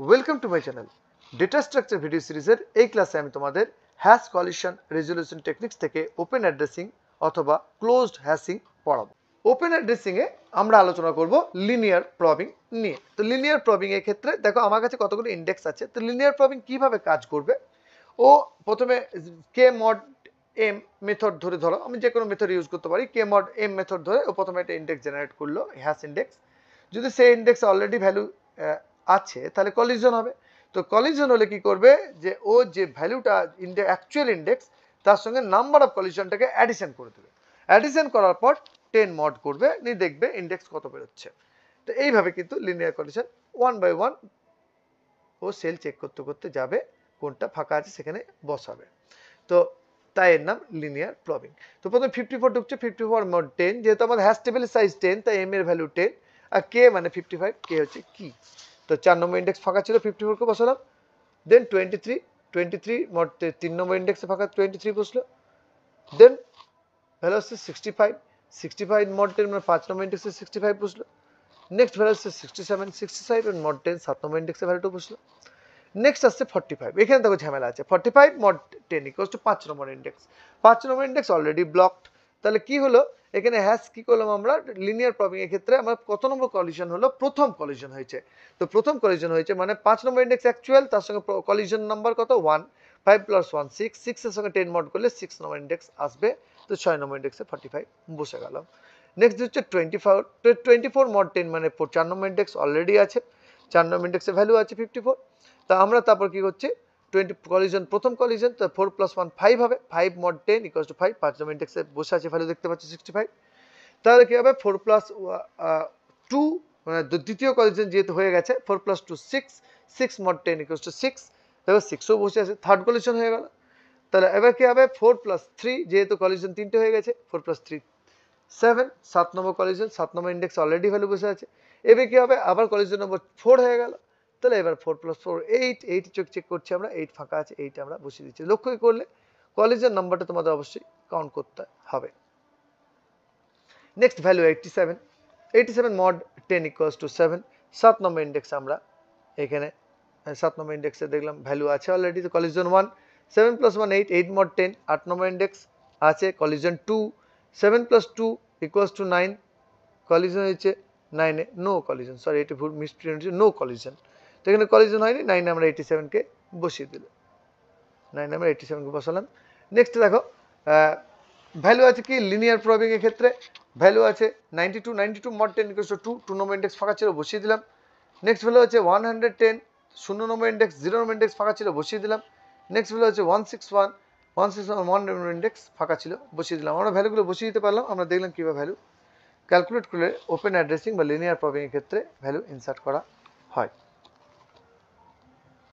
Welcome to my channel data structure video সিরিজের এই ক্লাসে আমি তোমাদের হ্যাশ কলিশন রেজলিউশন টেকনিক্স থেকে ওপেন অ্যাড্রেসিং অথবা ক্লোজড হ্যাশিং পড়াবো। ওপেন অ্যাড্রেসিং এ আমরা আলোচনা করব লিনিয়ার প্রবিং নিয়ে। তো লিনিয়ার প্রবিং এর ক্ষেত্রে দেখো আমার কাছে কতগুলো ইন্ডেক্স আছে। তো লিনিয়ার প্রবিং কিভাবে কাজ করবে, ও প্রথমে কে মড এম মেথড ধরো আমি যে কোনো মেথড ইউজ করতে পারি। কে মড এম মেথড ধরে ও প্রথমে একটা ইন্ডেক্স জেনারেট করলো, হ্যাশ ইন্ডেক্স। যদি সেই ইন্ডেক্স অলরেডি ভ্যালু আছে তাহলে কলিশন হবে। তো কলিশন হলে কি করবে, যে ও যে ভ্যালুটা অ্যাকচুয়াল ইন্ডেক্স তার সঙ্গে নাম্বার অফ কলিশনটাকে অ্যাডিশন করে দেবে। অ্যাডিশন করার পর 10 মড করবে, নিয়ে দেখবে ইন্ডেক্স কত বেরোচ্ছে। তো এইভাবে কিন্তু linear collision one by one ও সেল চেক করতে করতে যাবে, কোনটা ফাঁকা আছে সেখানে বসাবে। তো তাই এর নাম লিনিয়ার প্রবিং। তো প্রথমে 54 ঢুকছে, 54 মড 10, যেহেতু আমাদের হ্যাশ টেবিলের সাইজ 10 তাই এম এর ভ্যালু 10 আর কে মানে 55, কে হচ্ছে কি। তো 4 নম্বর ইন্ডেক্স ফাঁকা ছিল, 54 কে বসালাম। দেন 23 মড 3 নম্বর ইন্ডেক্সে ফাঁকা 23 বসলো। দেন ভ্যালু হচ্ছে 65 মড 10 মানে 5 নম্বর ইন্ডেক্সে 65 বসলো। নেক্সট ভ্যালু হচ্ছে 67 মড 10 7 নম্বর ইন্ডেক্সে ভ্যালুটা বসলো। নেক্সট আসছে 45, এখানে দেখো ঝামেলা আছে। 45 mod 10 equals to 5 number index. 5 number index already blocked. তাহলে কি হলো, এখানে হ্যাশ কি করলাম আমরা লিনিয়ার প্রবিং এর ক্ষেত্রে আমার কত নম্বর কলিশন হলো, প্রথম কলিশন হয়েছে। তো প্রথম কলিশন হয়েছে মানে 5 নম্বর ইন্ডেক্স অ্যাকচুয়াল, তার সঙ্গে কলিশন নাম্বার কত 1, 5 প্লাস 1 6, 6 এর সঙ্গে 10 মড করলে 6 নম্বর ইন্ডেক্স আসবে। তো 6 নম্বর ইন্ডেক্সে 45 বসে গেলাম। নেক্সট হচ্ছে 24 মড 10 মানে 4 নম্বর ইন্ডেক্স অলরেডি আছে, 4 নম্বর ইন্ডেক্সে ভ্যালু আছে 54। তা আমরা তারপর কি করছি, 20 কলিশন প্রথম কলিশন, তো 4 প্লাস 1 5 হবে, 5 মড 10 ইকুয়ালস টু 5, 5 নম্বর ইন্ডেক্সে বসে আছে ভ্যালু দেখতে পাচ্ছি 65। তাহলে কি হবে 4 প্লাস 2 মানে দ্বিতীয় কলিশন যেহেতু হয়ে গেছে 4 প্লাস 2 6, 6 মড 10 ইকুয়ালস টু 6, এবার 6ও বসে আছে, থার্ড কলিশন হয়ে গেল। তাহলে এবার কি হবে 4 প্লাস 3, যেহেতু কলিশন তিনটে হয়ে গেছে 4 প্লাস 3 7, 7 নম্বর কলিশন, 7 নম্বর ইন্ডেক্স অলরেডি ভ্যালু বসে আছে। এবার কি হবে আবার কলিশন নম্বর 4 হয়ে গেল। তাহলে এবার 4 প্লাস 4 8 চেক করছি আমরা, 8 ফাঁকা আছে, 8 আমরা বসিয়ে দিচ্ছি। লক্ষ্য করলে কলিশন নাম্বারটা তোমাদের অবশ্যই কাউন্ট করতে হবে। Next value 87 mod 10 equals to 7, 7 number index আমরা এখানে 7 নম্বর ইন্ডেক্সে দেখলাম ভ্যালু আছে অলরেডি। তো কলিশন 1, 7 প্লাস 1 8, 8 মড 10 8 নম্বর ইন্ডেক্স আছে। Collision 2, 7 plus 2 equals to 9, collision হয়েছে 9 এ নো কলিশন, সরি এটি ভুল মিসপ্রিন্ট হয়েছে, নো কলিশন। তো এখানে কলিশন হয়নি, 9 আমরা 87 কে বসিয়ে দিলাম, 9 আমরা 87 কে বসালাম। নেক্সট দেখো ভ্যালু আছে কি লিনিয়ার প্রবিং এর ক্ষেত্রে, ভ্যালু আছে 92 mod 10 equals to 2 number index ফাঁকা ছিল বসিয়ে দিলাম। নেক্সট ভ্যালু আছে 110, 0 নম্বর ইন্ডেক্স 0 নম্বর ইন্ডেক্স ফাঁকা ছিল বসিয়ে দিলাম। নেক্সট ভ্যালু আছে 161, 1 নম্বর ইন্ডেক্স ফাঁকা ছিল বসিয়ে দিলাম। আমরা ভ্যালুগুলো বসিয়ে দিতে পারলাম। আমরা দেখলাম কিভাবে ভ্যালু ক্যালকুলেট করলে ওপেন অ্যাড্রেসিং বা লিনিয়ার প্রবিং এর ক্ষেত্রে ভ্যালু ইনসার্ট করা হয়।